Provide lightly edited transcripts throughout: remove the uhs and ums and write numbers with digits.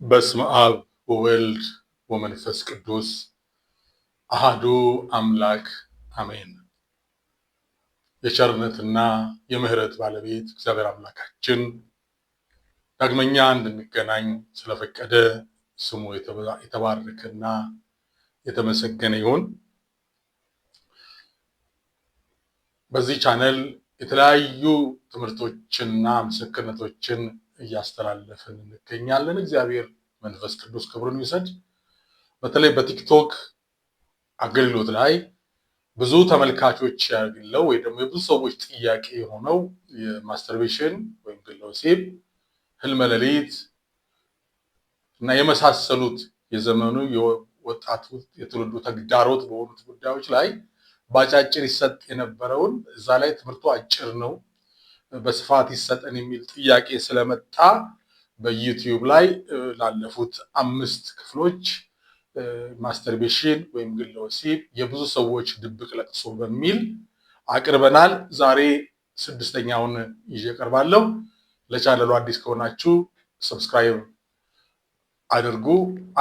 በስመ አብ ወወልድ ወመንፈስ ቅዱስ አሃዱ አምላክ አሜን። የቸርነትና የምህረት ባለቤት እግዚአብሔር አምላካችን ዳግመኛ እንድንገናኝ ስለፈቀደ ስሙ የተባረከና የተመሰገነ ይሁን። በዚህ ቻናል የተለያዩ ትምህርቶችንና ምስክርነቶችን እያስተላለፍን እንገኛለን። እግዚአብሔር መንፈስ ቅዱስ ክብሩን ይውሰድ። በተለይ በቲክቶክ አገልግሎት ላይ ብዙ ተመልካቾች ያለው ወይ ደግሞ የብዙ ሰዎች ጥያቄ የሆነው የማስተርቤሽን ወይም ግለ ወሲብ፣ ህልመ ሌሊት እና የመሳሰሉት የዘመኑ የወጣቱ የትውልዱ ተግዳሮት በሆኑት ጉዳዮች ላይ ባጫጭር ይሰጥ የነበረውን እዛ ላይ ትምህርቱ አጭር ነው በስፋት ይሰጠን የሚል ጥያቄ ስለመጣ በዩቲዩብ ላይ ላለፉት 5 ክፍሎች ማስተርቤሽን ወይም ግለ ወሲብ የብዙ ሰዎች ድብቅ ለቅሶ በሚል አቅርበናል። ዛሬ 6ኛውን ይዤ ቀርባለሁ። ለቻናሉ አዲስ ከሆናችሁ ሰብስክራይብ አድርጉ፣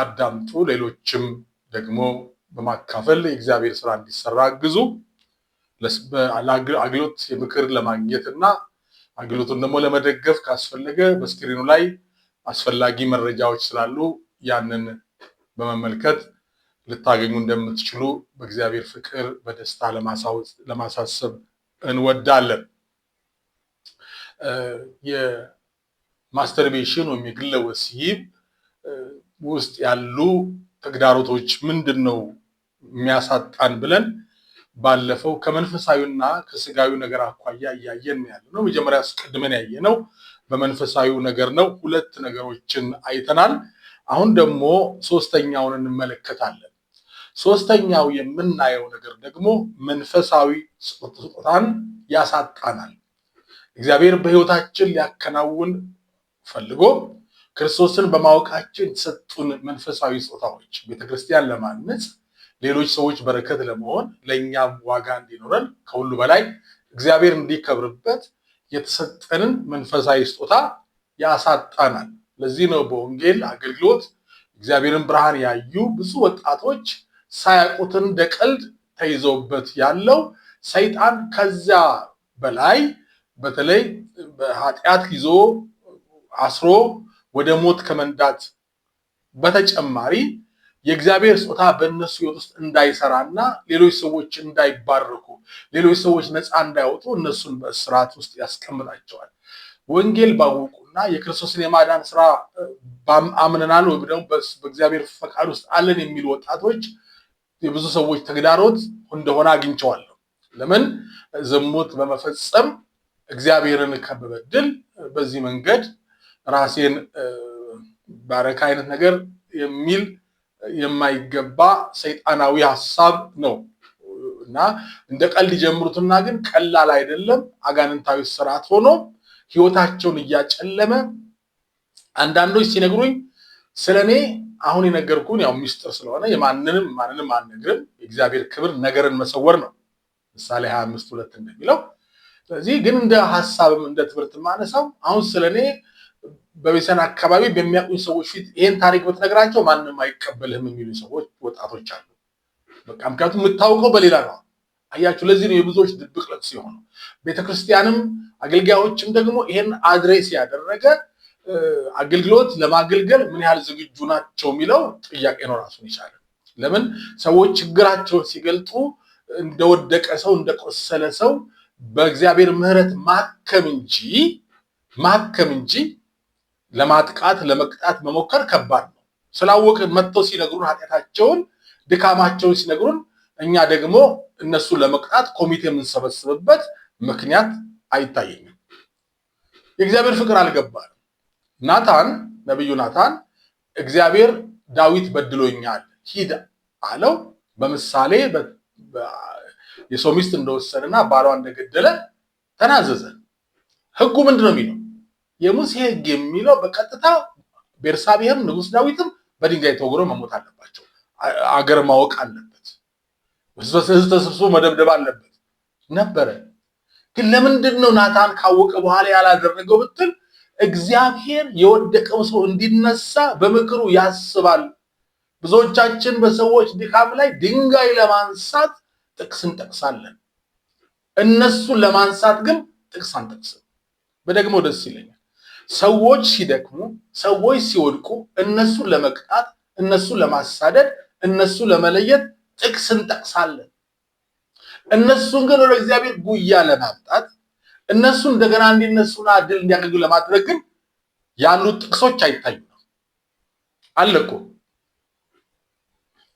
አዳምጡ፣ ሌሎችም ደግሞ በማካፈል የእግዚአብሔር ስራ እንዲሰራ አግዙ። አገልግሎት የምክር ለማግኘት እና አገልግሎቱን ደግሞ ለመደገፍ ካስፈለገ በስክሪኑ ላይ አስፈላጊ መረጃዎች ስላሉ ያንን በመመልከት ልታገኙ እንደምትችሉ በእግዚአብሔር ፍቅር በደስታ ለማሳሰብ እንወዳለን። የማስተርቤሽን ወይም የግለ ወሲብ ውስጥ ያሉ ተግዳሮቶች ምንድነው የሚያሳጣን ብለን ባለፈው ከመንፈሳዊና ከስጋዊ ነገር አኳያ እያየን ያለነው መጀመሪያ አስቀድመን ያየነው በመንፈሳዊው ነገር ነው። 2 ነገሮችን አይተናል። አሁን ደግሞ 3ኛውን እንመለከታለን። 3ኛው የምናየው ነገር ደግሞ መንፈሳዊ ስጦታን ያሳጣናል። እግዚአብሔር በህይወታችን ሊያከናውን ፈልጎ ክርስቶስን በማወቃችን የተሰጡን መንፈሳዊ ስጦታዎች ቤተክርስቲያን ለማነጽ፣ ሌሎች ሰዎች በረከት ለመሆን፣ ለእኛም ዋጋ እንዲኖረን፣ ከሁሉ በላይ እግዚአብሔር እንዲከብርበት የተሰጠንን መንፈሳዊ ስጦታ ያሳጣናል። ለዚህ ነው በወንጌል አገልግሎት እግዚአብሔርን ብርሃን ያዩ ብዙ ወጣቶች ሳያውቁትን እንደ ቀልድ ተይዘውበት ያለው። ሰይጣን ከዚያ በላይ በተለይ በኃጢአት ይዞ አስሮ ወደ ሞት ከመንዳት በተጨማሪ የእግዚአብሔር ስጦታ በእነሱ ህይወት ውስጥ እንዳይሰራና ሌሎች ሰዎች እንዳይባረኩ፣ ሌሎች ሰዎች ነፃ እንዳይወጡ እነሱን በእስራት ውስጥ ያስቀምጣቸዋል። ወንጌል ባወቁና የክርስቶስን የማዳን ስራ አምነናል ወይ ደግሞ በእግዚአብሔር ፈቃድ ውስጥ አለን የሚሉ ወጣቶች የብዙ ሰዎች ተግዳሮት እንደሆነ አግኝቼዋለሁ። ለምን? ዝሙት በመፈጸም እግዚአብሔርን ከበበድል በዚህ መንገድ ራሴን ባረካ አይነት ነገር የሚል የማይገባ ሰይጣናዊ ሐሳብ ነው እና እንደ ቀልድ ጀምሩትና ግን ቀላል አይደለም። አጋንንታዊ ስርዓት ሆኖ ህይወታቸውን እያጨለመ አንዳንዶች ሲነግሩኝ ስለኔ አሁን የነገርኩን ያው ሚስጥር ስለሆነ ማንንም አንነግርም። የእግዚአብሔር ክብር ነገርን መሰወር ነው ምሳሌ 25:2 እንደሚለው። ስለዚህ ግን እንደ ሐሳብም እንደ ትምህርት ማነሳው አሁን ስለኔ በቤተሰን አካባቢ በሚያውቁኝ ሰዎች ፊት ይሄን ታሪክ በተነግራቸው ማንንም አይቀበልህም የሚሉ ሰዎች ወጣቶች አሉ። በቃ ምክንያቱም የምታውቀው በሌላ ነው። አያችሁ፣ ለዚህ ነው የብዙዎች ድብቅ ለቅሶ የሆነው። ቤተክርስቲያንም አገልጋዮችም ደግሞ ይሄን አድሬስ ያደረገ አገልግሎት ለማገልገል ምን ያህል ዝግጁ ናቸው የሚለው ጥያቄ ነው ራሱን ይቻላል። ለምን ሰዎች ችግራቸውን ሲገልጡ እንደወደቀ ሰው እንደቆሰለ ሰው በእግዚአብሔር ምሕረት ማከም እንጂ ለማጥቃት ለመቅጣት መሞከር ከባድ ነው። ስላወቅን መጥተው ሲነግሩን ኃጢአታቸውን ድካማቸውን ሲነግሩን እኛ ደግሞ እነሱን ለመቅጣት ኮሚቴ የምንሰበስብበት ምክንያት አይታየኝም። የእግዚአብሔር ፍቅር አልገባንም። ነብዩ ናታን እግዚአብሔር ዳዊት በድሎኛል ሂድ አለው። በምሳሌ የሰው ሚስት እንደወሰደና ባሏ እንደገደለ ተናዘዘ። ህጉ ምንድነው የሚለው? የሙሴ ህግ የሚለው በቀጥታ ቤርሳቤህም ንጉስ ዳዊትም በድንጋይ ተወግረው መሞት አለባቸው። አገር ማወቅ አለበት። ህዝብ ተሰብስቦ መደብደብ አለበት ነበረ። ግን ለምንድን ነው ናታን ካወቀ በኋላ ያላደረገው ብትል እግዚአብሔር የወደቀው ሰው እንዲነሳ በምክሩ ያስባል። ብዙዎቻችን በሰዎች ድካም ላይ ድንጋይ ለማንሳት ጥቅስ እንጠቅሳለን። እነሱን ለማንሳት ግን ጥቅስ አንጠቅስም። በደግሞ ደስ ይለኛል። ሰዎች ሲደክሙ፣ ሰዎች ሲወድቁ እነሱን ለመቅጣት፣ እነሱን ለማሳደድ፣ እነሱን ለመለየት ጥቅስ እንጠቅሳለን። እነሱን ግን ወደ እግዚአብሔር ጉያ ለማምጣት፣ እነሱ እንደገና እንዲነሱና ድል እንዲያገኙ ለማድረግ ግን ያሉት ጥቅሶች አይታዩም። አለቆ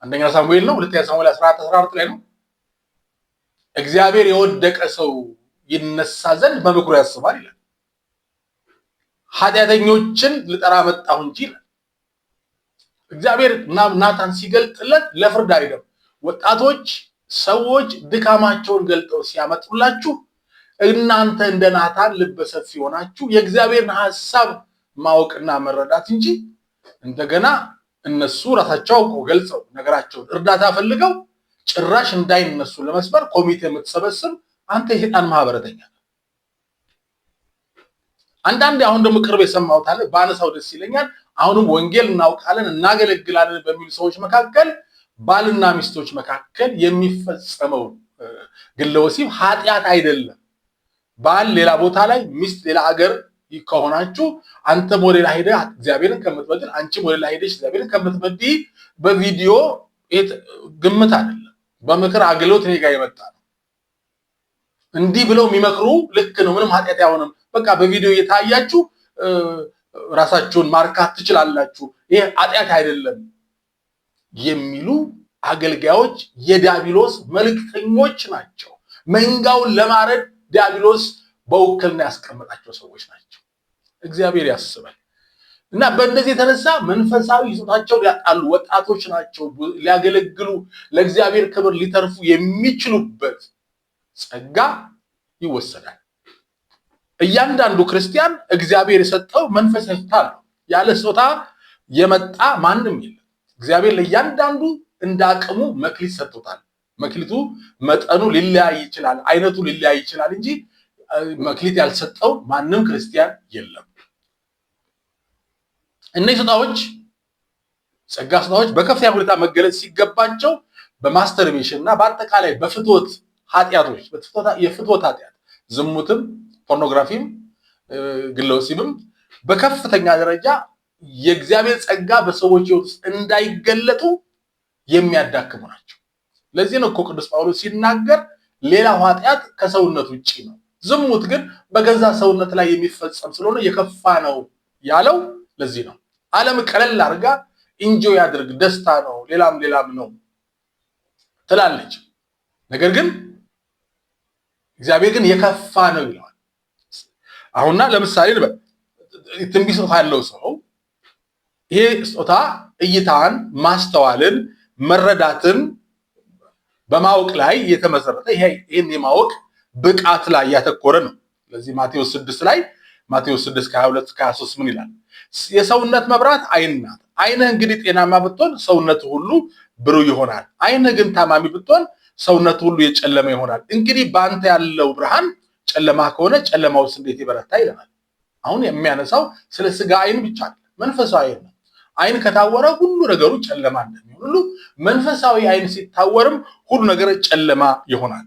አንደኛ ሳሙኤል ነው፣ ሁለተኛ ሳሙኤል 14 ላይ ነው። እግዚአብሔር የወደቀ ሰው ይነሳ ዘንድ በምክሩ ያስባል ይላል። ኃጢአተኞችን ልጠራ መጣሁ እንጂ ይላል እግዚአብሔር። ናታን ሲገልጥለት ለፍርድ አይደለም። ወጣቶች ሰዎች ድካማቸውን ገልጠው ሲያመጡላችሁ እናንተ እንደ ናታን ልበ ሰፊ ሆናችሁ የእግዚአብሔርን ሐሳብ ማወቅና መረዳት እንጂ እንደገና እነሱ ራሳቸው አውቀው ገልጸው ነገራቸውን እርዳታ ፈልገው ጭራሽ እንዳይነሱ ለመስበር ኮሚቴ የምትሰበስብ አንተ የሰይጣን ማህበረተኛ። አንዳንዴ አሁን ደግሞ ቅርብ የሰማሁት አለ ባነሳው ደስ ይለኛል። አሁንም ወንጌል እናውቃለን እናገለግላለን በሚሉ ሰዎች መካከል ባልና ሚስቶች መካከል የሚፈጸመው ግለ ወሲብ ኃጢአት አይደለም። ባል ሌላ ቦታ ላይ ሚስት ሌላ ሀገር ከሆናችሁ አንተም ወደ ሌላ ሄደህ እግዚአብሔርን ከምትበድል አንቺም ወደ ሌላ ሄደሽ እግዚአብሔርን ከምትበድይ በቪዲዮ ግምት አይደለም፣ በምክር አገልግሎት እኔ ጋር የመጣ ነው። እንዲህ ብለው የሚመክሩ ልክ ነው፣ ምንም ኃጢአት አይሆንም፣ በቃ በቪዲዮ እየታያችሁ ራሳችሁን ማርካት ትችላላችሁ፣ ይሄ ኃጢአት አይደለም የሚሉ አገልጋዮች የዲያብሎስ መልእክተኞች ናቸው። መንጋውን ለማረድ ዲያብሎስ በውክልና ያስቀመጣቸው ሰዎች ናቸው። እግዚአብሔር ያስባል። እና በእንደዚህ የተነሳ መንፈሳዊ ይዞታቸውን ያጣሉ ወጣቶች ናቸው። ሊያገለግሉ ለእግዚአብሔር ክብር ሊተርፉ የሚችሉበት ጸጋ ይወሰዳል። እያንዳንዱ ክርስቲያን እግዚአብሔር የሰጠው መንፈሳዊ ስጦታ ነው። ያለ ስጦታ የመጣ ማንም የለም። እግዚአብሔር ለእያንዳንዱ እንዳቅሙ መክሊት ሰጥቶታል። መክሊቱ መጠኑ ሊለያይ ይችላል፣ አይነቱ ሊለያይ ይችላል እንጂ መክሊት ያልሰጠው ማንም ክርስቲያን የለም። እነዚህ ስጦታዎች ጸጋ ስጦታዎች በከፍተኛ ሁኔታ መገለጽ ሲገባቸው በማስተርቤሽን እና በአጠቃላይ በፍትወት ኃጢአቶች የፍትወት ኃጢአት ዝሙትም፣ ፖርኖግራፊም፣ ግለ ወሲብም በከፍተኛ ደረጃ የእግዚአብሔር ጸጋ በሰዎች ሕይወት ውስጥ እንዳይገለጡ የሚያዳክሙ ናቸው። ለዚህ ነው እኮ ቅዱስ ጳውሎስ ሲናገር ሌላው ኃጢአት ከሰውነት ውጪ ነው፣ ዝሙት ግን በገዛ ሰውነት ላይ የሚፈጸም ስለሆነ የከፋ ነው ያለው። ለዚህ ነው ዓለም ቀለል አድርጋ ኢንጆይ ያድርግ ደስታ ነው ሌላም ነው ትላለች። ነገር ግን እግዚአብሔር ግን የከፋ ነው ይላል። አሁንና ለምሳሌ ትንቢት ስጦታ ያለው ሰው ይሄ ስጦታ እይታን፣ ማስተዋልን፣ መረዳትን በማወቅ ላይ የተመሰረተ ይሄን የማወቅ ብቃት ላይ ያተኮረ ነው። ለዚህ ማቴዎስ 6 ላይ ማቴዎስ 6:22-23 ምን ይላል? የሰውነት መብራት ዓይን ናት። ዓይንህ እንግዲህ ጤናማ ብትሆን ሰውነት ሁሉ ብሩህ ይሆናል። ዓይንህ ግን ታማሚ ብትሆን ሰውነት ሁሉ የጨለመ ይሆናል። እንግዲህ በአንተ ያለው ብርሃን ጨለማ ከሆነ ጨለማ ውስጥ እንዴት ይበረታ ይለናል። አሁን የሚያነሳው ስለ ስጋ ዓይን ብቻ አይደለም፣ መንፈሳዊ ዓይን ነው። ዓይን ከታወረ ሁሉ ነገሩ ጨለማ እንደሚሆን ሁሉ መንፈሳዊ ዓይን ሲታወርም ሁሉ ነገር ጨለማ ይሆናል።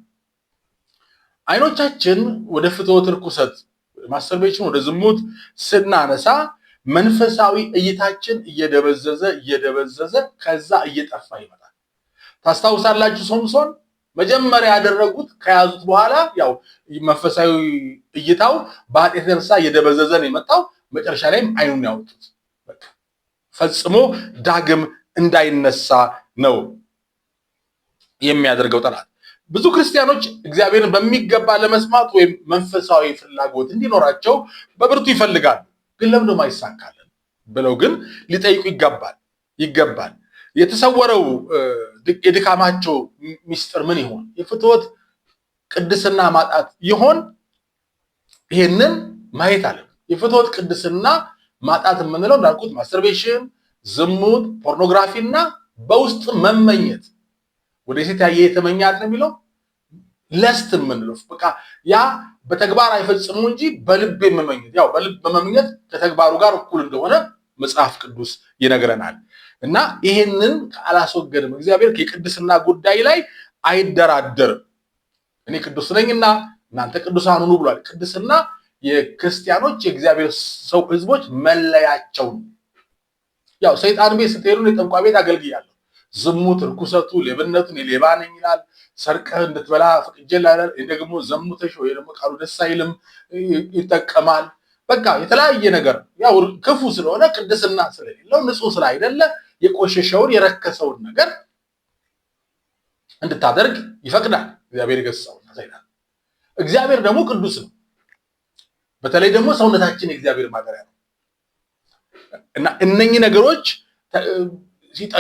ዓይኖቻችን ወደ ፍትወት ርኩሰት፣ ማስተርቤሽን፣ ወደ ዝሙት ስናነሳ መንፈሳዊ እይታችን እየደበዘዘ ከዛ እየጠፋ ይመጣል። ታስታውሳላችሁ ሶምሶን መጀመሪያ ያደረጉት ከያዙት በኋላ ያው መንፈሳዊ እይታው በኃጢአት የተነሳ እየደበዘዘ ነው የመጣው። መጨረሻ ላይም ዓይኑን ያወጡት። በቃ ፈጽሞ ዳግም እንዳይነሳ ነው የሚያደርገው ጠላት። ብዙ ክርስቲያኖች እግዚአብሔርን በሚገባ ለመስማት ወይም መንፈሳዊ ፍላጎት እንዲኖራቸው በብርቱ ይፈልጋሉ። ግን ለምን አይሳካልን ብለው ግን ሊጠይቁ ይገባል። የተሰወረው የድካማቸው ሚስጥር ምን ይሆን? የፍትወት ቅድስና ማጣት ይሆን? ይሄንን ማየት አለ። የፍትወት ቅድስና ማጣት የምንለው እንዳልኩት ማስተርቤሽን፣ ዝሙት፣ ፖርኖግራፊና በውስጥ መመኘት ወደ ሴት ያየ የተመኛት ነው የሚለው ለስት የምንለው በቃ ያ በተግባር አይፈጽሙ እንጂ በልብ መመኘት፣ ያው በልብ መመኘት ከተግባሩ ጋር እኩል እንደሆነ መጽሐፍ ቅዱስ ይነግረናል። እና ይሄንን ካላስወገድም እግዚአብሔር የቅድስና ጉዳይ ላይ አይደራደርም። እኔ ቅዱስ ነኝና እናንተ ቅዱሳን ሁኑ ብሏል። ቅድስና የክርስቲያኖች የእግዚአብሔር ሰው ህዝቦች መለያቸው ነው። ያው ሰይጣን ቤት ስትሄዱ የጠንቋይ ቤት አገልግያለሁ፣ ዝሙት፣ ርኩሰቱ፣ ሌብነቱን የሌባ ነኝ ይላል። ሰርቀህ እንድትበላ ፈቅጄልሃለሁ ይላል። ደግሞ ዘሙተሽ ወይ ደግሞ ቃሉ ደስ አይልም ይጠቀማል። በቃ የተለያየ ነገር ያው ክፉ ስለሆነ ቅድስና ስለሌለው ንጹህ ስላይደለ የቆሸሸውን የረከሰውን ነገር እንድታደርግ ይፈቅዳል። እግዚአብሔር ይገስጸውና ሰይጣን። እግዚአብሔር ደግሞ ቅዱስ ነው። በተለይ ደግሞ ሰውነታችን የእግዚአብሔር ማደሪያ ነው እና እነኚህ ነገሮች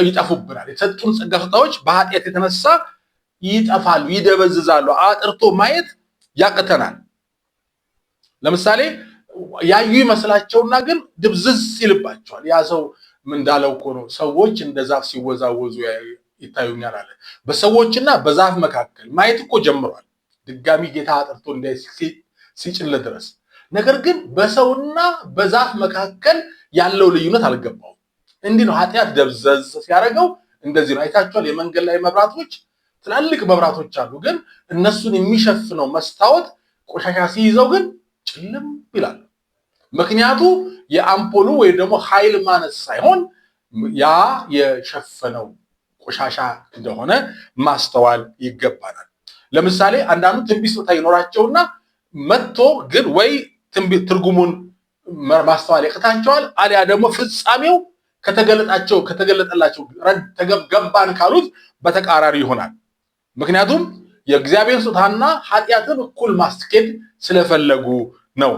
ይጠፉብናል። የተሰጡን ጸጋ ስጦታዎች በኃጢአት የተነሳ ይጠፋሉ፣ ይደበዝዛሉ። አጥርቶ ማየት ያቅተናል። ለምሳሌ ያዩ ይመስላቸውና ግን ድብዝዝ ይልባቸዋል። ያ ሰው ምን እንዳለው እኮ ነው፣ ሰዎች እንደ ዛፍ ሲወዛወዙ ይታዩኛል አለ። በሰዎችና በዛፍ መካከል ማየት እኮ ጀምሯል፣ ድጋሚ ጌታ አጥርቶ እንዳይ ሲጭንለት ድረስ። ነገር ግን በሰውና በዛፍ መካከል ያለው ልዩነት አልገባውም። እንዲህ ነው ኃጢአት ደብዘዝ ሲያደርገው እንደዚህ ነው። አይታችኋል። የመንገድ ላይ መብራቶች ትላልቅ መብራቶች አሉ፣ ግን እነሱን የሚሸፍነው መስታወት ቆሻሻ ሲይዘው ግን ጭልም ይላል። ምክንያቱ የአምፖሉ ወይ ደግሞ ኃይል ማነስ ሳይሆን ያ የሸፈነው ቆሻሻ እንደሆነ ማስተዋል ይገባናል። ለምሳሌ አንዳንዱ ትንቢት ስጦታ ይኖራቸውና መጥቶ ግን ወይ ትርጉሙን ማስተዋል ያቅታቸዋል፣ አሊያ ደግሞ ፍጻሜው ከተገለጠላቸው ገባን ካሉት በተቃራሪ ይሆናል። ምክንያቱም የእግዚአብሔር ስጦታና ኃጢአትን እኩል ማስኬድ ስለፈለጉ ነው።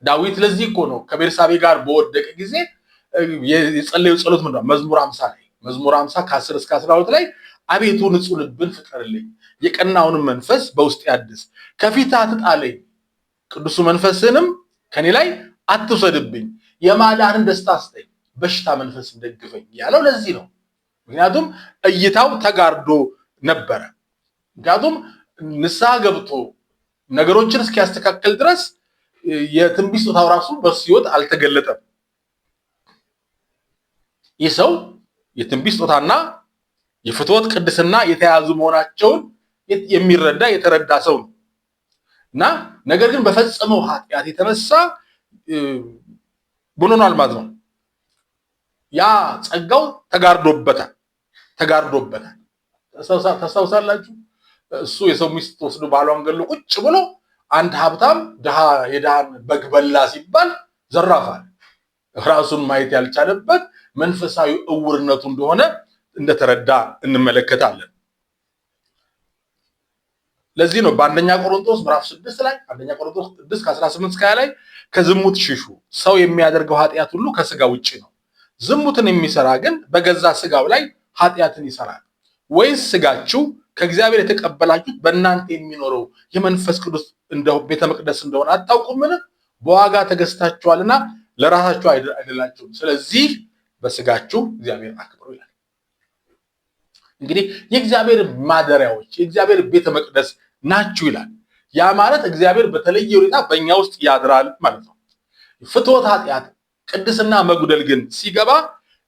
ዳዊት ለዚህ እኮ ነው ከቤርሳቤ ጋር በወደቀ ጊዜ የጸለዩ ጸሎት ምንድነው? መዝሙር 50 ላይ መዝሙር 50 ከ10 እስከ 12 ላይ አቤቱ ንጹህ ልብን ፍጠርልኝ፣ የቀናውንም መንፈስ በውስጤ አድስ፣ ከፊትህ አትጣለኝ፣ ቅዱሱ መንፈስንም ከኔ ላይ አትውሰድብኝ፣ የማዳንን ደስታ ስጠኝ፣ በሽታ መንፈስ ደግፈኝ ያለው ለዚህ ነው። ምክንያቱም እይታው ተጋርዶ ነበረ። ምክንያቱም ንስሐ ገብቶ ነገሮችን እስኪያስተካክል ድረስ የትንቢት ስጦታው ራሱ በሱ ሕይወት አልተገለጠም። ይህ ሰው የትንቢት ስጦታና የፍትወት ቅድስና የተያዙ መሆናቸውን የሚረዳ የተረዳ ሰው ነው እና ነገር ግን በፈጸመው ኃጢአት የተነሳ ቡኖናል ማለት ነው። ያ ጸጋው ተጋርዶበታል። ታስታውሳላችሁ? እሱ የሰው ሚስት ወስዶ ባሏን ገሎ ቁጭ ብሎ አንድ ሀብታም የድሃን በግ በላ ሲባል ዘራፋል። ራሱን ማየት ያልቻለበት መንፈሳዊ እውርነቱ እንደሆነ እንደተረዳ እንመለከታለን። ለዚህ ነው በአንደኛ ቆሮንቶስ ምዕራፍ 6 ላይ አንደኛ ቆሮንቶስ 6 ከ18 እስከ 20 ላይ ከዝሙት ሽሹ፣ ሰው የሚያደርገው ኃጢአት ሁሉ ከስጋ ውጪ ነው፣ ዝሙትን የሚሰራ ግን በገዛ ስጋው ላይ ኃጢአትን ይሰራል። ወይስ ስጋችሁ ከእግዚአብሔር የተቀበላችሁት በእናንተ የሚኖረው የመንፈስ ቅዱስ ቤተ መቅደስ እንደሆነ አታውቁምን? በዋጋ ተገዝታችኋልና ለራሳችሁ አይደላችሁም። ስለዚህ በስጋችሁ እግዚአብሔር አክብሩ ይላል። እንግዲህ የእግዚአብሔር ማደሪያዎች የእግዚአብሔር ቤተ መቅደስ ናችሁ ይላል። ያ ማለት እግዚአብሔር በተለየ ሁኔታ በእኛ ውስጥ ያድራል ማለት ነው። ፍትወት ኃጢአት፣ ቅድስና መጉደል ግን ሲገባ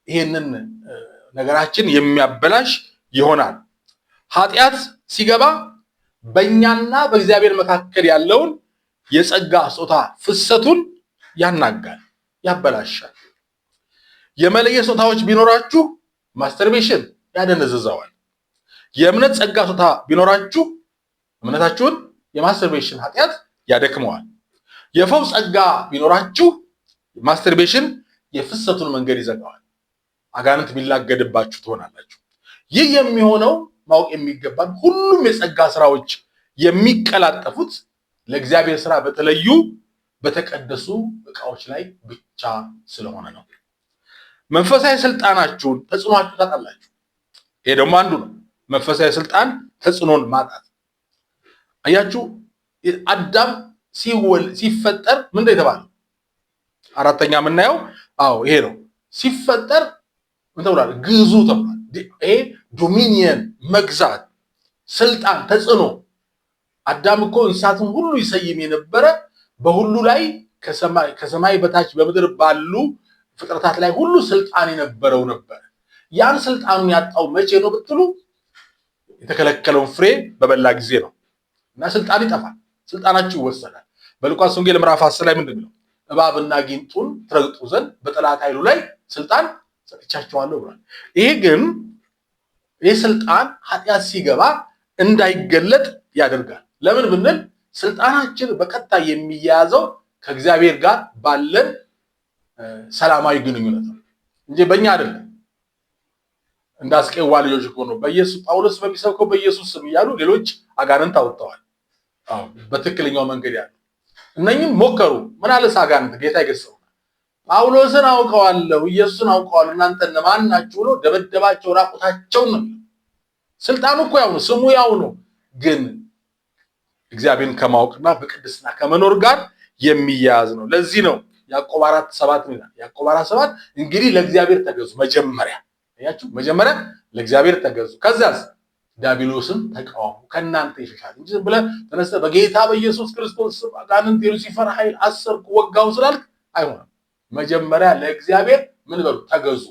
ይሄንን ነገራችን የሚያበላሽ ይሆናል። ኃጢአት ሲገባ በእኛና በእግዚአብሔር መካከል ያለውን የጸጋ ስጦታ ፍሰቱን ያናጋል፣ ያበላሻል። የመለየት ስጦታዎች ቢኖራችሁ ማስተርቤሽን ያደነዝዘዋል። የእምነት ጸጋ ስጦታ ቢኖራችሁ እምነታችሁን የማስተርቤሽን ኃጢአት ያደክመዋል። የፈውስ ጸጋ ቢኖራችሁ ማስተርቤሽን የፍሰቱን መንገድ ይዘጋዋል። አጋንንት ቢላገድባችሁ ትሆናላችሁ። ይህ የሚሆነው ማወቅ የሚገባን ሁሉም የጸጋ ስራዎች የሚቀላጠፉት ለእግዚአብሔር ስራ በተለዩ በተቀደሱ ዕቃዎች ላይ ብቻ ስለሆነ ነው። መንፈሳዊ ስልጣናችሁን ተጽዕኖአችሁ ታጣላችሁ። ይሄ ደግሞ አንዱ ነው። መንፈሳዊ ስልጣን ተጽዕኖን ማጣት። አያችሁ፣ አዳም ሲፈጠር ምንድነው የተባለው? አራተኛ የምናየው ይሄ ነው። ሲፈጠር ምን ተብሏል? ግዙ ተብሏል። ይሄ ዶሚኒየን፣ መግዛት፣ ስልጣን፣ ተጽዕኖ አዳም እኮ እንስሳትን ሁሉ ይሰይም የነበረ በሁሉ ላይ ከሰማይ በታች በምድር ባሉ ፍጥረታት ላይ ሁሉ ስልጣን የነበረው ነበር። ያን ስልጣኑን ያጣው መቼ ነው ብትሉ የተከለከለውን ፍሬ በበላ ጊዜ ነው። እና ስልጣን ይጠፋል፣ ስልጣናችሁ ይወሰዳል። በሉቃስ ወንጌል ምዕራፍ 10 ላይ ምንድን ነው? እባብና ጊንጡን ትረግጡ ዘንድ በጠላት ኃይሉ ላይ ስልጣን ሰጥቻቸዋለሁ ብሏል። ይህ ስልጣን ኃጢአት ሲገባ እንዳይገለጥ ያደርጋል። ለምን ብንል ስልጣናችን በቀጥታ የሚያያዘው ከእግዚአብሔር ጋር ባለን ሰላማዊ ግንኙነት ነው እንጂ በእኛ አይደለም። እንደ አስቄዋ ልጆች እኮ ነው ጳውሎስ በሚሰብከው በኢየሱስ ስም እያሉ ሌሎች አጋንንት አውጥተዋል። በትክክለኛው መንገድ ያሉ እነኝም ሞከሩ። ምን አለስ አጋንንት ጌታ ይገሰው ጳውሎስን አውቀዋለሁ ኢየሱስን አውቀዋለሁ እናንተ ለማን ናችሁ ብሎ ደበደባቸው፣ ራቁታቸውን ነው። ስልጣኑ እኮ ያው ነው፣ ስሙ ያው ነው። ግን እግዚአብሔርን ከማወቅና በቅድስና ከመኖር ጋር የሚያያዝ ነው። ለዚህ ነው ያዕቆብ 4:7 ይላል። ያዕቆብ 4:7 እንግዲህ ለእግዚአብሔር ተገዙ። መጀመሪያ ለእግዚአብሔር ተገዙ፣ ከዛስ ዲያብሎስን ተቃወሙ ከእናንተ ይሸሻል እንጂ ዝም ብለህ ተነስተህ በጌታ በኢየሱስ ክርስቶስ ስም አጋንንት የሉሲፈር ኃይል አሰርኩ ወጋው ስላልክ አይሆንም። መጀመሪያ ለእግዚአብሔር ምን በሉ ተገዙ።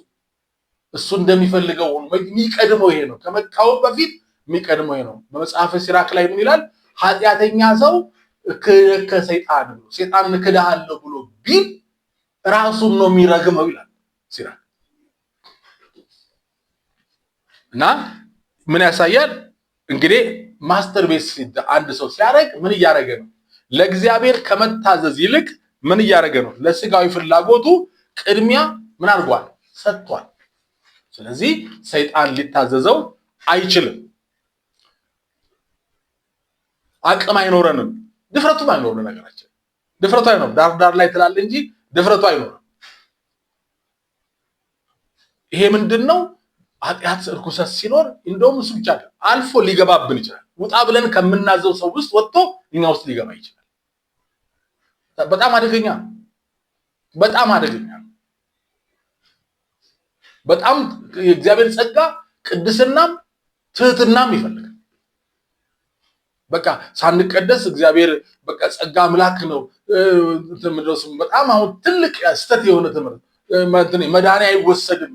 እሱ እንደሚፈልገው የሚቀድመው ይሄ ነው። ከመቃወም በፊት የሚቀድመው ይሄ ነው። በመጽሐፈ ሲራክ ላይ ምን ይላል? ኃጢአተኛ ሰው ሰይጣንን እክድሃለሁ ብሎ ቢል ራሱን ነው የሚረግመው ይላል ሲራክ። እና ምን ያሳያል እንግዲህ ማስተር ቤት አንድ ሰው ሲያደርግ ምን እያደረገ ነው? ለእግዚአብሔር ከመታዘዝ ይልቅ ምን እያደረገ ነው? ለስጋዊ ፍላጎቱ ቅድሚያ ምን አድርጓል? ሰጥቷል። ስለዚህ ሰይጣን ሊታዘዘው አይችልም። አቅም አይኖረንም፣ ድፍረቱም አይኖርም። ነገራችን ድፍረቱ አይኖርም። ዳር ላይ ትላል እንጂ ድፍረቱ አይኖርም። ይሄ ምንድነው? ኃጢአት ርኩሰት ሲኖር እንደውም እሱ ብቻ አልፎ ሊገባብን ይችላል። ውጣ ብለን ከምናዘው ሰው ውስጥ ወጥቶ እኛ ውስጥ ሊገባ ይችላል። በጣም አደገኛ ነው። በጣም የእግዚአብሔር ጸጋ ቅድስናም ትህትናም ይፈልጋል። በቃ ሳንቀደስ እግዚአብሔር በቃ ጸጋ አምላክ ነው። በጣም አሁን ትልቅ ስተት የሆነ ትምህርት መድኃኔ አይወሰድም።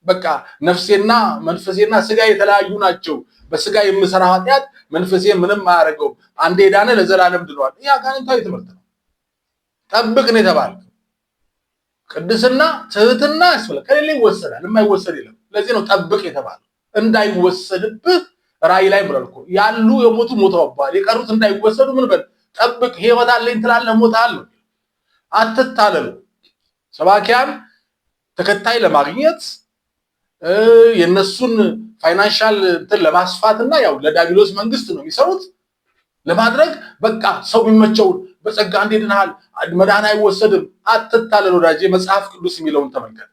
በቃ ነፍሴና መንፈሴና ስጋ የተለያዩ ናቸው። በስጋ የምሰራ ኃጢአት መንፈሴ ምንም አያደርገውም። አንዴ ዳነ ለዘላለም ድኗል። ይህ አጋንንታዊ ትምህርት ነው። ጠብቅ ነው የተባለ። ቅድስና ትህትና ያስፈልጋል። ከሌለ ይወሰዳል፣ የማይወሰድ የለም። ለዚህ ነው ጠብቅ የተባለው። እንዳይወሰድብህ ራእይ ላይ ብሏል እኮ ያሉ የሞቱ ሞተዋል፣ የቀሩት እንዳይወሰዱ ምን በል ጠብቅ። ሕይወት አለኝ ትላለህ፣ ሞታል። አትታለሉ። ሰባኪያን ተከታይ ለማግኘት የነሱን ፋይናንሻል እንትን ለማስፋትና ያው ለዲያብሎስ መንግስት ነው የሚሰሩት ለማድረግ በቃ ሰው የሚመቸውን በጸጋ እንድንሃል መዳን አይወሰድም። አትታለሉ ወዳጄ። መጽሐፍ ቅዱስ የሚለውን ተመልከት።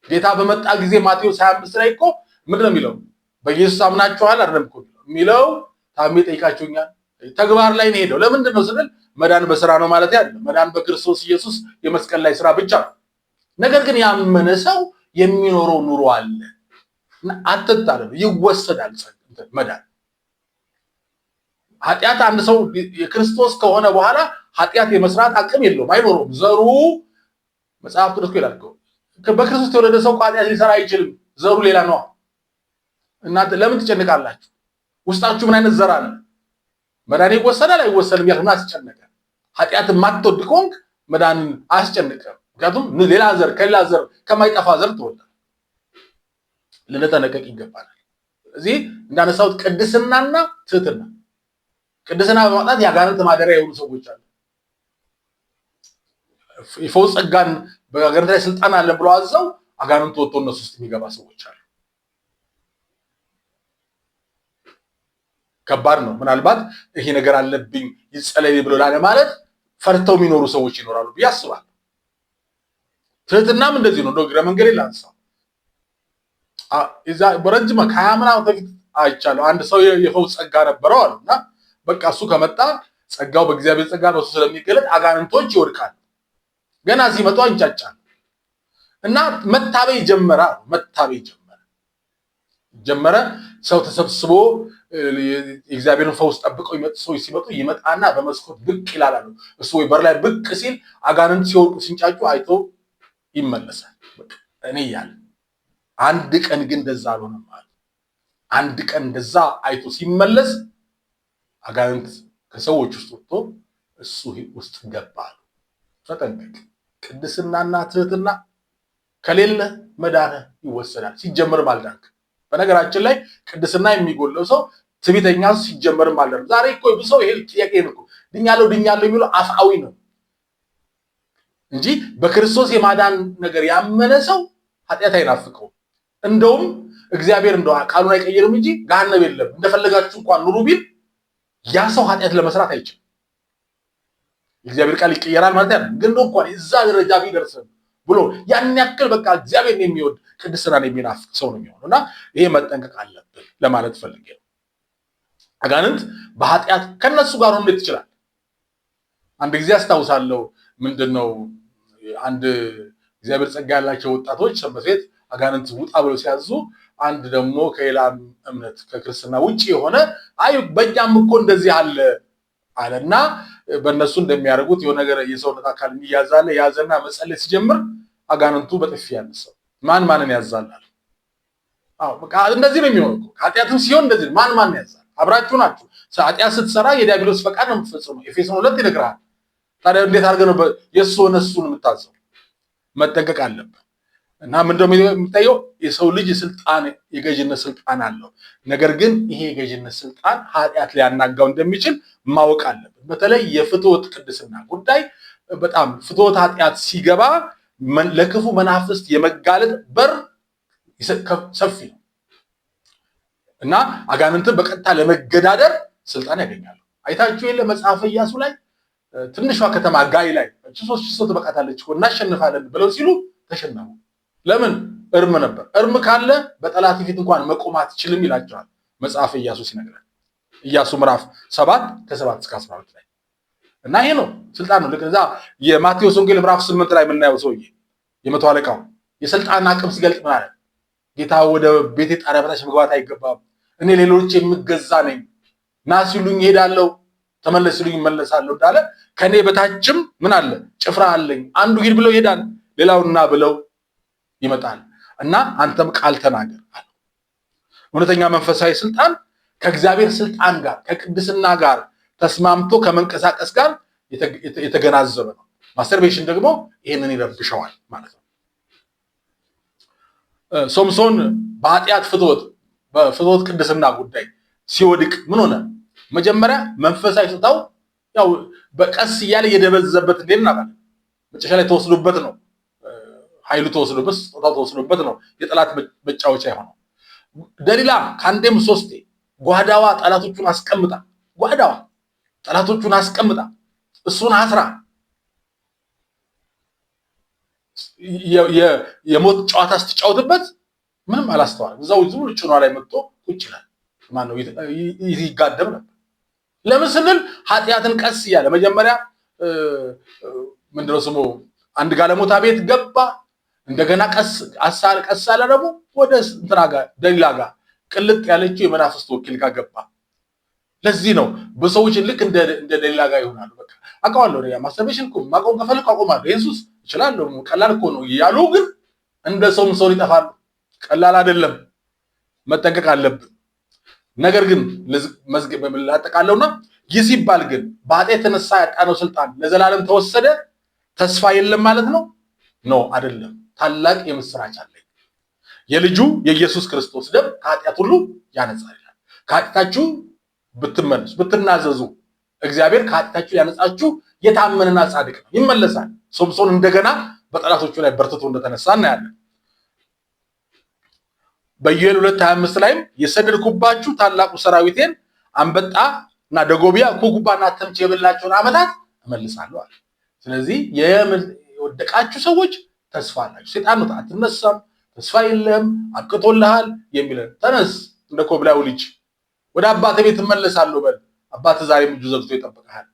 ጌታ በመጣ ጊዜ ማቴዎስ 25 ላይ እኮ ምንድን ነው የሚለው? በኢየሱስ አምናችኋል አይደለም እኮ የሚለው። ታሜ ጠይቃችሁኛል። ተግባር ላይ ነው ሄደው። ለምንድን ነው ስንል መዳን በስራ ነው ማለት አይደለም። መዳን በክርስቶስ ኢየሱስ የመስቀል ላይ ስራ ብቻ ነው። ነገር ግን ያመነ ሰው የሚኖረው ኑሮ አለ። አትታለሉ፣ ይወሰዳል መዳን። ኃጢአት አንድ ሰው የክርስቶስ ከሆነ በኋላ ኃጢአት የመስራት አቅም የለውም፣ አይኖረውም። ዘሩ መጽሐፍ ቅዱስ ይላል በክርስቶስ የተወለደ ሰው ኃጢአት ሊሰራ አይችልም። ዘሩ ሌላ ነው። እናንተ ለምን ትጨነቃላችሁ? ውስጣችሁ ምን አይነት ዘር አለ? መዳን ይወሰዳል አይወሰድም ያልሆነ አስጨነቀ። ኃጢአት የማትወድ ከሆንክ መዳን አስጨነቀም። ምክንያቱም ሌላ ዘር ከሌላ ዘር ከማይጠፋ ዘር ትወልዳለህ። ልንጠነቀቅ ይገባናል። ስለዚህ እንዳነሳሁት ቅድስናና ትህትና። ቅድስና በማጣት የአጋንንት ማደሪያ የሆኑ ሰዎች አሉ። የፈውስ ጸጋን በአጋንንት ላይ ስልጣን አለ ብለው አዘው አጋንንት ወጥቶ እነሱ ውስጥ የሚገባ ሰዎች አሉ። ከባድ ነው። ምናልባት ይሄ ነገር አለብኝ ይጸለይ ብሎ ላለ ማለት ፈርተው የሚኖሩ ሰዎች ይኖራሉ ብዬ አስባለሁ። ትህትናም እንደዚህ ነው። እግረ መንገድ ላንሳ በረጅም 20 ምናምን በፊት አይቻለሁ። አንድ ሰው የፈውስ ጸጋ ነበረው አሉና በቃ እሱ ከመጣ ጸጋው በእግዚአብሔር ጸጋ ነው ስለሚገለጥ አጋንንቶች ይወድቃሉ። ገና ሲመጡ አንጫጫል እና መታበይ ጀመረ። ሰው ተሰብስቦ የእግዚአብሔርን ፈውስ ጠብቀው ይመጡ ሰዎች ሲመጡ ይመጣና በመስኮት ብቅ ይላል። እሱ ወይ በር ላይ ብቅ ሲል አጋንንት ሲወርቁ ሲንጫጩ አይቶ ይመለሳል። እኔ ያለ አንድ ቀን ግን እንደዛ አልሆነም ማለት አንድ ቀን እንደዛ አይቶ ሲመለስ አጋንንት ከሰዎች ውስጥ ወጥቶ እሱ ውስጥ ገባ። ተጠንቀቅ። ቅድስናና ትህትና ከሌለ መዳነ ይወሰዳል። ሲጀመር ማልዳንክ። በነገራችን ላይ ቅድስና የሚጎለው ሰው ትዕቢተኛ ሲጀመር ማልዳንክ። ዛሬ እኮ ብዙ ሰው ይሄ ጥያቄ ነው ድኛለሁ የሚለው አፍአዊ ነው እንጂ በክርስቶስ የማዳን ነገር ያመነ ሰው ኃጢአት አይናፍቀውም። እንደውም እግዚአብሔር እንደው ቃሉን አይቀየርም እንጂ ገሃነም የለም እንደፈለጋችሁ እንኳን ኑሩ ቢል ያ ሰው ኃጢአት ለመስራት አይችልም። እግዚአብሔር ቃል ይቀየራል ማለት አይደለም። ግን እንኳን እዛ ደረጃ ቢደርስም ብሎ ያን ያክል በቃ እግዚአብሔርን የሚወድ ቅድስናን የሚናፍቅ ሰው ነው የሚሆነውና ይሄ መጠንቀቅ አለብን ለማለት ፈልጌ ነው። አጋንንት በኃጢአት ከነሱ ጋር ሆኖ ይችላል። አንድ ጊዜ አስታውሳለሁ ምንድነው አንድ እግዚአብሔር ጸጋ ያላቸው ወጣቶች ሰንበት ቤት አጋንንት ውጣ ብለው ሲያዙ አንድ ደግሞ ከሌላ እምነት ከክርስትና ውጪ የሆነ አይ በእኛም እኮ እንደዚህ አለና በእነሱ እንደሚያደርጉት የሆነ ነገር የሰውነት አካል የሚያዛለ ያዘና መጸለይ ሲጀምር አጋንንቱ በጥፊ ያነሳው። ማንን ያዛላል? በቃ እንደዚህ ነው የሚሆነው። ኃጢአትም ሲሆን እንደዚህ ማን ያዛል? አብራችሁ ናችሁ። ኃጢአት ስትሰራ የዲያብሎስ ፈቃድ ነው የምትፈጽመው። ኤፌሶን 2 ይነግራል። ታዲያ እንዴት አድርገህ ነው የእሱ እነሱን የምታዘው? መጠንቀቅ አለብህ። እና ምንድነው የሚታየው? የሰው ልጅ ስልጣን የገዥነት ስልጣን አለው። ነገር ግን ይሄ የገዥነት ስልጣን ኃጢአት ሊያናጋው እንደሚችል ማወቅ አለብን። በተለይ የፍትወት ቅድስና ጉዳይ በጣም ፍትወት ኃጢአት ሲገባ ለክፉ መናፍስት የመጋለጥ በር ሰፊ ነው እና አጋንንትን በቀጥታ ለመገዳደር ስልጣን ያገኛሉ። አይታችሁ የለ መጽሐፈ ኢያሱ ላይ ትንሿ ከተማ ጋይ ላይ 3000 ሰው ተበቃታለች እኮ እናሸንፋለን ብለው ሲሉ ተሸነፉ። ለምን? እርም ነበር። እርም ካለ በጠላት ፊት እንኳን መቆም አትችልም ይላቸዋል መጽሐፈ ኢያሱ ሲነግረን። ኢያሱ ምዕራፍ 7 ከ7 እስከ 12 ላይ እና ይሄ ነው ስልጣን ነው። ለከዛ የማቴዎስ ወንጌል ምዕራፍ 8 ላይ የምናየው ሰውዬ የመቶ አለቃው የስልጣን አቅም ሲገልጥ ማለት ጌታ ወደ ቤቴ ጣሪያ በታች መግባት አይገባም፣ እኔ ሌሎች የምገዛ ነኝ፣ ና ሲሉኝ እሄዳለሁ፣ ተመለስ ሲሉኝ እመለሳለሁ እንዳለ ከኔ በታችም ምን አለ ጭፍራ አለኝ። አንዱ ሂድ ብለው ይሄዳል፣ ሌላውና ብለው ይመጣል እና አንተም ቃል ተናገር አለ። እውነተኛ መንፈሳዊ ስልጣን ከእግዚአብሔር ስልጣን ጋር ከቅድስና ጋር ተስማምቶ ከመንቀሳቀስ ጋር የተገናዘበ ነው። ማስተርቤሽን ደግሞ ይሄንን ይረብሸዋል ማለት ነው። ሶምሶን በኃጢአት በፍትወት ቅድስና ጉዳይ ሲወድቅ ምን ሆነ? መጀመሪያ መንፈሳዊ ስልጣው ያው በቀስ እያለ የደበዘበት እንደና ማለት መጨረሻ ላይ ተወስዶበት ነው። ኃይሉ ተወስዶበት ስጦታው ተወስዶበት ነው የጠላት መጫወቻ የሆነው። ደሊላ ከአንዴም 3 ጓዳዋ ጠላቶቹን አስቀምጣ እሱን አስራ የሞት ጨዋታ ስትጫወትበት ምንም አላስተዋልም። እዛው ዝም ብሎ ጭኗ ላይ መጥቶ ቁጭ ይላል። ማነው ይጋደም ነበር። ለምን ስንል ኃጢአትን ቀስ እያለ መጀመሪያ ምንድነው ስሙ አንድ ጋለሞታ ቤት ገባ። እንደገና ቀስ አለ ደግሞ ወደ እንትና ጋር ደሊላ ጋር ቅልጥ ያለችው የመናፍስት ወኪል ጋር ገባ። ለዚህ ነው በሰዎች ልክ እንደ ደሊላ ጋር ይሆናሉ። በቃ አውቀዋለሁ ያ ማስተርቤሽን እኮ ማቆም ከፈለኩ አቆማለሁ፣ ኢየሱስ ይችላል፣ ቀላል እኮ ነው ያሉ ግን እንደ ሰው ይጠፋሉ። ቀላል አይደለም፣ መጠንቀቅ አለብን። ነገር ግን መዝገብ ላጠቃለውና ይህ ሲባል ግን በኃጢአት የተነሳ ያጣነው ስልጣን ለዘላለም ተወሰደ፣ ተስፋ የለም ማለት ነው? አይደለም። ታላቅ የምስራች አለ። የልጁ የኢየሱስ ክርስቶስ ደም ከኃጢአት ሁሉ ያነጻል ይላል። ከኃጢአታችሁ ብትመለሱ ብትናዘዙ እግዚአብሔር ከኃጢአታችሁ ያነጻችሁ የታመነና ጻድቅ ነው፣ ይመለሳል። ሶምሶን እንደገና በጠላቶቹ ላይ በርትቶ እንደተነሳ እናያለን። በኢዩኤል 2:25 ላይም የሰደድኩባችሁ ታላቁ ሰራዊቴን አንበጣና ደጎቢያ ኩኩባና ተምች የበላቸውን ዓመታት እመልሳለሁ አለ። ስለዚህ የወደቃችሁ ሰዎች ተስፋ አላችሁ። ሰይጣን ነው አትነሳም፣ ተስፋ የለም፣ አብቅቶልሃል የሚለን ተነስ፣ እንደ ኮብላዩ ልጅ ወደ አባቴ ቤት እመለሳለሁ በል። አባቴ ዛሬም እጁ ዘግቶ ይጠብቅሃል።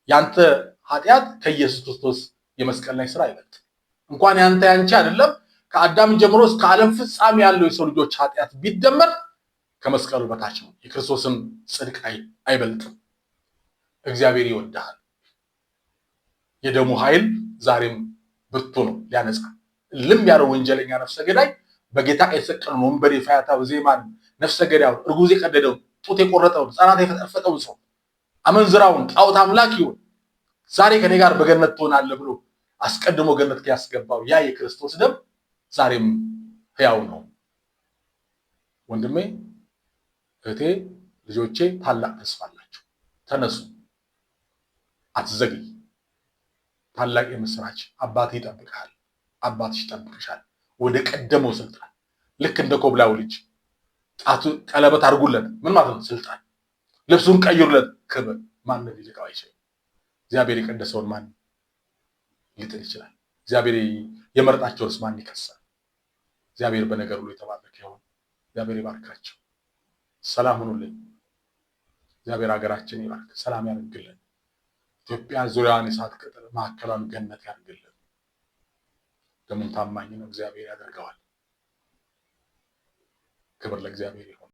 ያንተ ኃጢአት ከኢየሱስ ክርስቶስ የመስቀል ላይ ስራ ይበልጥ። እንኳን ያንቺ አይደለም ከአዳም ጀምሮ እስከ ዓለም ፍጻሜ ያለው የሰው ልጆች ኃጢአት ቢደመር ከመስቀሉ በታች ነው። የክርስቶስን ጽድቅ አይበልጥም። እግዚአብሔር ይወዳል። የደሙ ኃይል ዛሬም ብርቱ ነው ሊያነጻ። ልም ያለው ወንጀለኛ ነፍሰ ገዳይ በጌታ የተሰቀለውን ወንበዴ፣ ፈያታዊ፣ ዜማን፣ ነፍሰ ገዳዩን፣ እርጉዝ የቀደደውን፣ ጡት የቆረጠውን፣ ሕፃናት የፈጠፈጠውን ሰው፣ አመንዝራውን፣ ጣዖት አምላኪውን ዛሬ ከኔ ጋር በገነት ትሆናለህ ብሎ አስቀድሞ ገነት ያስገባው ያ የክርስቶስ ደም ዛሬም ሕያው ነው። ወንድሜ፣ እህቴ፣ ልጆቼ ታላቅ ተስፋ አላችሁ። ተነሱ፣ አትዘግይ። ታላቅ የምስራች። አባትህ ይጠብቅሃል፣ አባትሽ ይጠብቅሻል። ወደ ቀደመው ስልጣን ልክ እንደ ኮብላው ልጅ ጣቱ ቀለበት አድርጉለት። ምን ማለት ነው? ስልጣን። ልብሱን ቀይሩለት፣ ክብር። ማንም ሊልቀው አይችልም። እግዚአብሔር የቀደሰውን ማን ሊጥል ይችላል? እግዚአብሔር የመረጣቸውንስ ማን ይከሳል? እግዚአብሔር በነገር ሁሉ የተባረከ ይሁን። እግዚአብሔር ይባርካቸው። ሰላም ሁኑልኝ። እግዚአብሔር ሀገራችን ይባርክ፣ ሰላም ያድርግልን። ኢትዮጵያ ዙሪያዋን የእሳት ቅጥር ማዕከሏን ገነት ያድርግልን። ደሙን ታማኝ ነው፣ እግዚአብሔር ያደርገዋል። ክብር ለእግዚአብሔር ይሁን።